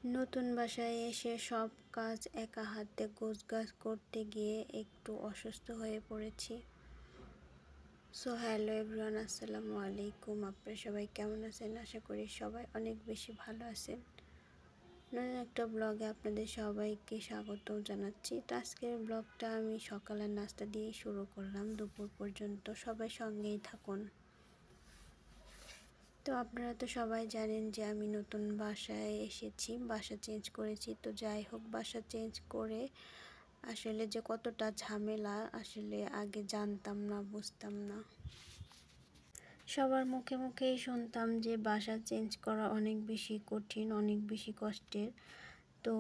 নতুন বাসায় এসে সব কাজ একা হাতে গোছগাছ করতে গিয়ে একটু অসুস্থ হয়ে পড়েছি। সো হ্যালো এভরিওয়ান, আসসালামু আলাইকুম। আপনারা সবাই কেমন আছেন? আশা করি সবাই অনেক বেশি ভালো আছেন। নতুন একটা ব্লগে আপনাদের সবাইকে স্বাগত জানাচ্ছি। তো আজকের ব্লগটা আমি সকালের নাস্তা দিয়ে শুরু করলাম, দুপুর পর্যন্ত সবাই সঙ্গেই থাকুন। তো আপনারা তো সবাই জানেন যে আমি নতুন বাসায় এসেছি, বাসা চেঞ্জ করেছি। তো যাই হোক, বাসা চেঞ্জ করে আসলে যে কতটা ঝামেলা আসলে আগে জানতাম না, বুঝতাম না। সবার মুখে মুখেই শুনতাম যে বাসা চেঞ্জ করা অনেক বেশি কঠিন, অনেক বেশি কষ্টের। তো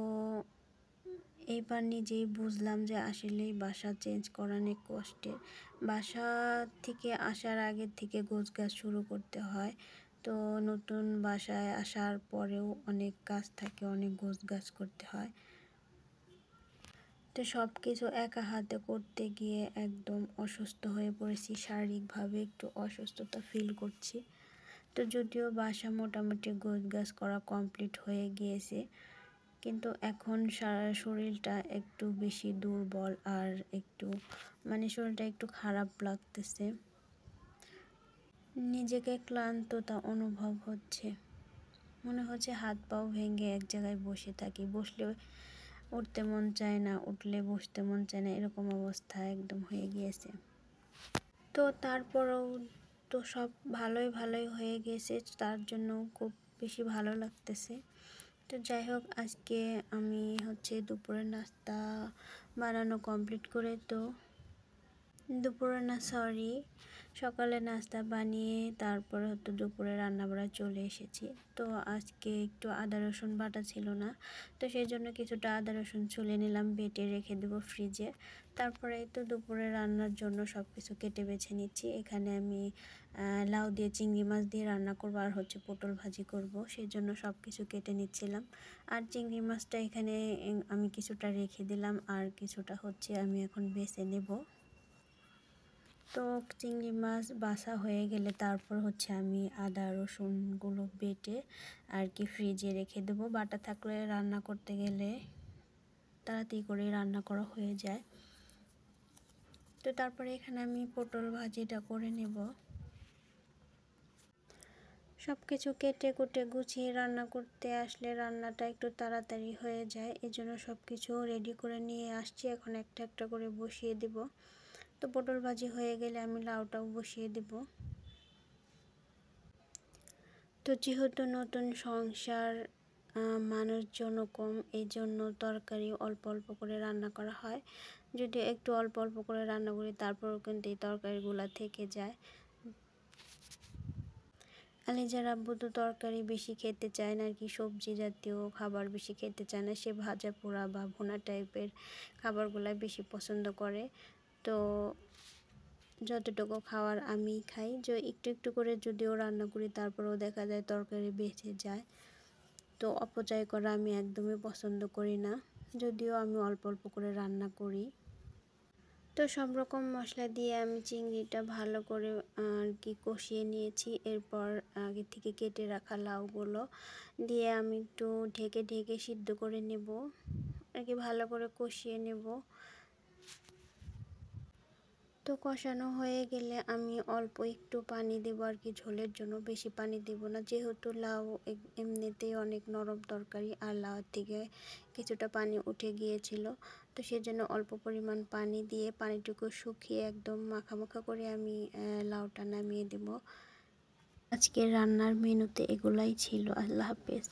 এইবার নিজেই বুঝলাম যে আসলেই বাসা চেঞ্জ করা অনেক কষ্টের। বাসা থেকে আসার আগের থেকে গোছগাছ শুরু করতে হয়। তো নতুন বাসায় আসার পরেও অনেক কাজ থাকে, অনেক গোছগাছ করতে হয়। তো সব কিছু একা হাতে করতে গিয়ে একদম অসুস্থ হয়ে পড়েছি, শারীরিকভাবে একটু অসুস্থতা ফিল করছি। তো যদিও বাসা মোটামুটি গোছগাছ করা কমপ্লিট হয়ে গিয়েছে, কিন্তু এখন শরীরটা একটু বেশি দুর্বল আর একটু শরীরটা একটু খারাপ লাগতেছে। নিজেকে ক্লান্ততা অনুভব হচ্ছে, মনে হচ্ছে হাত পাও ভেঙে এক জায়গায় বসে থাকি, বসলে উঠতে মন চায় না, উঠলে বসতে মন চায় না, এরকম অবস্থা একদম হয়ে গিয়েছে। তো তারপরেও তো সব ভালোই হয়ে গেছে, তার জন্য খুব বেশি ভালো লাগতেছে। তো যাই হোক, আজকে আমি দুপুরের নাস্তা বানানো কমপ্লিট করে সকালে নাস্তা বানিয়ে তারপরে দুপুরে রান্নাবাড়া চলে এসেছি। তো আজকে একটু আদা রসুন বাটা ছিল না, তো সেই জন্য কিছুটা আদা রসুন ছুলে নিলাম, বেটে রেখে দেবো ফ্রিজে। তারপরে দুপুরে রান্নার জন্য সব কিছু কেটে বেছে নিচ্ছি। এখানে আমি লাউ দিয়ে চিংড়ি মাছ দিয়ে রান্না করবো, আর পটল ভাজি করব, সেই জন্য সব কিছু কেটে নিচ্ছিলাম। আর চিংড়ি মাছটা এখানে আমি কিছুটা রেখে দিলাম, আর কিছুটা আমি এখন বেছে নেব। তো চিংড়ি মাছ বাছা হয়ে গেলে তারপর আমি আদা রসুনগুলো বেটে ফ্রিজে রেখে দেবো। বাটা থাকলে রান্না করতে গেলে তাড়াতাড়ি করে রান্না করা হয়ে যায়। তো তারপরে এখানে আমি পটল ভাজিটা করে নেব। সব কিছু কেটে কুটে গুছিয়ে রান্না করতে আসলে রান্নাটা একটু তাড়াতাড়ি হয়ে যায়, এজন্য সব কিছু রেডি করে নিয়ে আসছি। এখন একটা একটা করে বসিয়ে দিব। তো পটল ভাজি হয়ে গেলে আমি লাউটাও বসিয়ে দেব। তো যেহেতু নতুন সংসার, মানুষজন কম, এই জন্য তরকারি অল্প অল্প করে রান্না করা হয়। যদি একটু অল্প অল্প করে রান্না করি তারপরেও কিন্তু এই তরকারিগুলো থেকে যায়। আলিজার আব্বু তো তরকারি বেশি খেতে চায় না, সবজি জাতীয় খাবার বেশি খেতে চায় না, সে ভাজা পোড়া বা ভুনা টাইপের খাবারগুলো বেশি পছন্দ করে। তো যতটুকু খাওয়ার আমি খাই, যে একটু একটু করে যদিও রান্না করি তারপরেও দেখা যায় তরকারি বেঁচে যায়। তো অপচয় করা আমি একদমই পছন্দ করি না, যদিও আমি অল্প অল্প করে রান্না করি। তো সব রকম মশলা দিয়ে আমি চিংড়িটা ভালো করে কষিয়ে নিয়েছি। এরপর আগে থেকে কেটে রাখা লাউগুলো দিয়ে আমি একটু ঢেকে ঢেকে সিদ্ধ করে নেব, ভালো করে কষিয়ে নেব। তো কষানো হয়ে গেলে আমি অল্প একটু পানি দেবো, ঝোলের জন্য, বেশি পানি দেব না, যেহেতু লাউ এমনিতেই অনেক নরম তরকারি, আর লাউ থেকে কিছুটা পানি উঠে গিয়েছিল। তো সেজন্য অল্প পরিমাণ পানি দিয়ে পানিটুকু শুকিয়ে একদম মাখা মাখা করে আমি লাউটা নামিয়ে দেব। আজকের রান্নার মেনুতে এগুলাই ছিল। আল্লাহ হাফেজ।